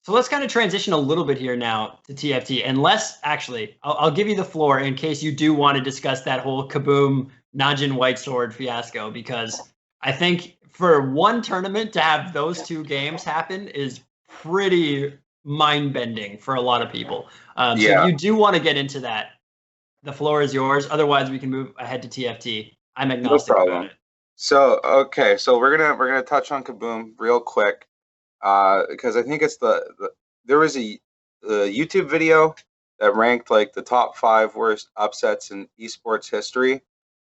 So let's kind of transition a little bit here now to TFT. And I'll give you the floor in case you do want to discuss that whole Kaboom Najin White Sword fiasco, because I think for one tournament to have those two games happen is pretty mind-bending for a lot of people. So if you do want to get into that, the floor is yours. Otherwise, we can move ahead to TFT. I'm agnostic about it. So we're gonna touch on Kaboom real quick, because I think it's there was a YouTube video that ranked like the top 5 worst upsets in esports history,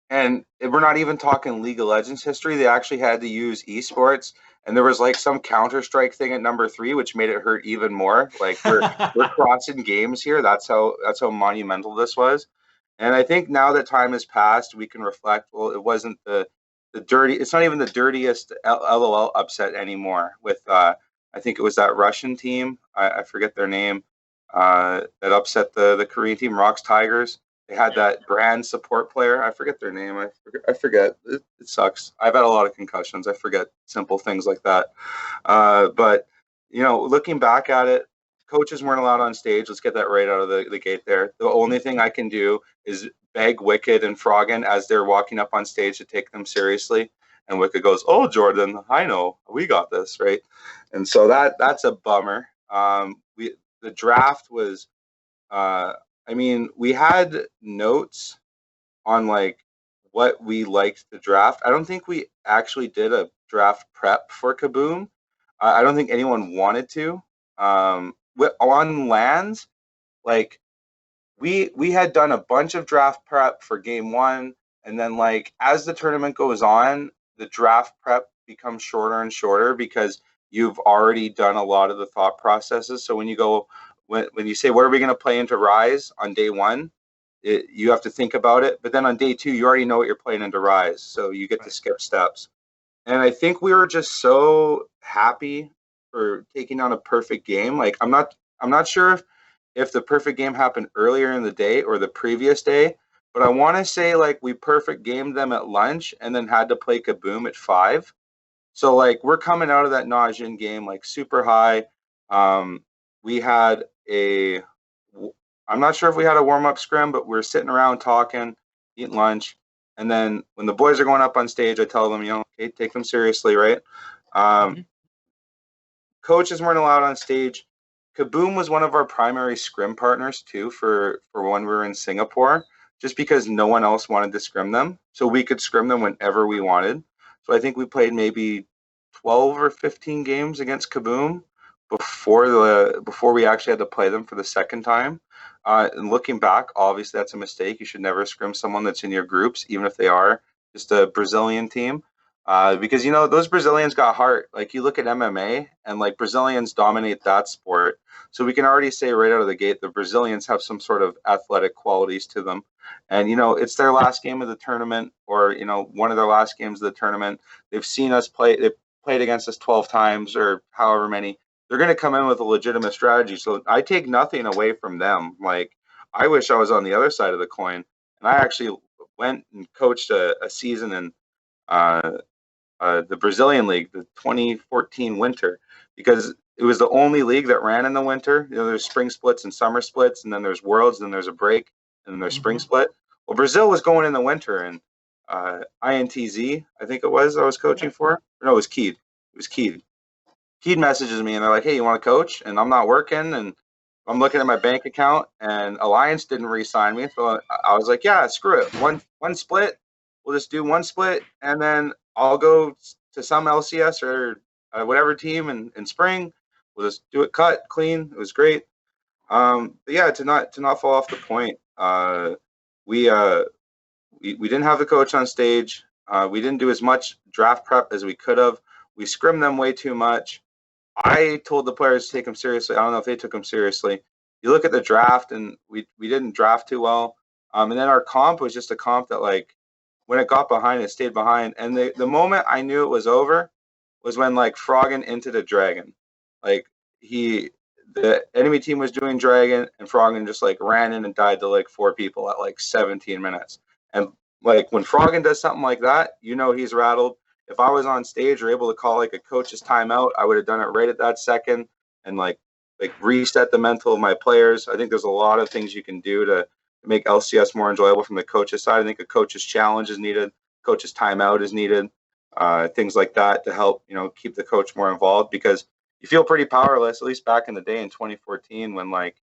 and we're not even talking League of Legends history. They actually had to use esports, and there was like some Counter-Strike thing at number 3, which made it hurt even more. Like we're crossing games here. That's how monumental this was. And I think now that time has passed, we can reflect. Well, it wasn't the dirty. It's not even the dirtiest LOL upset anymore. With I think it was that Russian team. I forget their name. That upset the Korean team, Rox Tigers. They had that brand support player. I forget their name. I forget. It sucks. I've had a lot of concussions. I forget simple things like that. But looking back at it, coaches weren't allowed on stage. Let's get that right out of the gate there. The only thing I can do is beg Wicked and Froggen as they're walking up on stage to take them seriously. And Wicked goes, "Oh, Jordan, I know. We got this," right? And so that's a bummer. The draft was, we had notes on like what we liked to draft. I don't think we actually did a draft prep for Kaboom. I don't think anyone wanted to. On lands, like we had done a bunch of draft prep for game 1, and then like as the tournament goes on, the draft prep becomes shorter and shorter because you've already done a lot of the thought processes. So when you say what are we going to play into Rise on day 1, you have to think about it, but then on day 2 you already know what you're playing into Rise, so you get to skip steps. And I think we were just so happy for taking on a perfect game. Like I'm not sure if the perfect game happened earlier in the day or the previous day, but I want to say like we perfect gamed them at lunch and then had to play Kaboom at 5. So like we're coming out of that Najin game like super high. We had I'm not sure if we had a warm-up scrim, but we were sitting around talking, eating lunch. And then when the boys are going up on stage, I tell them, okay, take them seriously, right? Coaches weren't allowed on stage. Kaboom was one of our primary scrim partners too for when we were in Singapore, just because no one else wanted to scrim them. So we could scrim them whenever we wanted. So I think we played maybe 12 or 15 games against Kaboom before we actually had to play them for the second time. And looking back, obviously that's a mistake. You should never scrim someone that's in your groups, even if they are just a Brazilian team, because those Brazilians got heart. Like you look at MMA, and like Brazilians dominate that sport. So we can already say right out of the gate the Brazilians have some sort of athletic qualities to them. And it's their last game of the tournament, or one of their last games of the tournament. They've seen us play. They've played against us 12 times or however many. They're going to come in with a legitimate strategy. So I take nothing away from them. Like, I wish I was on the other side of the coin. And I actually went and coached a season in the Brazilian league, the 2014 winter, because it was the only league that ran in the winter. There's spring splits and summer splits, and then there's worlds, and then there's a break, and then there's spring split. Well, Brazil was going in the winter, and INTZ, I think it was, I was coaching for. No, it was Keed. Keed messages me and they're like, "Hey, you want to coach?" And I'm not working, and I'm looking at my bank account, and Alliance didn't re-sign me. So I was like, "Yeah, screw it. One split. We'll just do one split, and then I'll go to some LCS or whatever team in spring. We'll just do it cut clean." It was great. But yeah, to not fall off the point, we didn't have the coach on stage. We didn't do as much draft prep as we could have. We scrimmed them way too much. I told the players to take them seriously. I don't know if they took them seriously. You look at the draft, and we didn't draft too well. And then our comp was just a comp that, like, when it got behind, it stayed behind. And the moment I knew it was over was when, like, Froggen into the Dragon. Like, the enemy team was doing Dragon, and Froggen just, like, ran in and died to, like, 4 people at, like, 17 minutes. And, like, when Froggen does something like that, he's rattled. If I was on stage or able to call like a coach's timeout, I would have done it right at that second. And like like reset the mental of my players. I think there's a lot of things you can do to make LCS more enjoyable from the coach's side. I think a coach's challenge is needed, coach's timeout is needed, things like that to help, keep the coach more involved, because you feel pretty powerless, at least back in the day in 2014, when like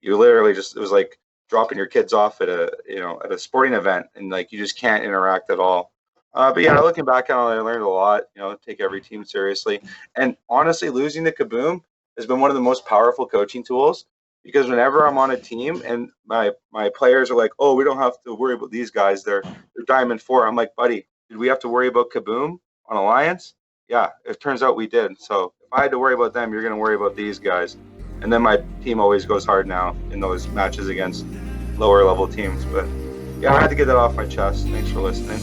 you literally just, it was like dropping your kids off at a sporting event, and like you just can't interact at all. But yeah, looking back on it, I learned a lot, take every team seriously. And honestly, losing to Kaboom has been one of the most powerful coaching tools, because whenever I'm on a team and my players are like, oh, we don't have to worry about these guys, they're Diamond 4. I'm like, buddy, did we have to worry about Kaboom on Alliance? Yeah, it turns out we did. So if I had to worry about them, you're going to worry about these guys. And then my team always goes hard now in those matches against lower level teams. But yeah, I had to get that off my chest. Thanks for listening.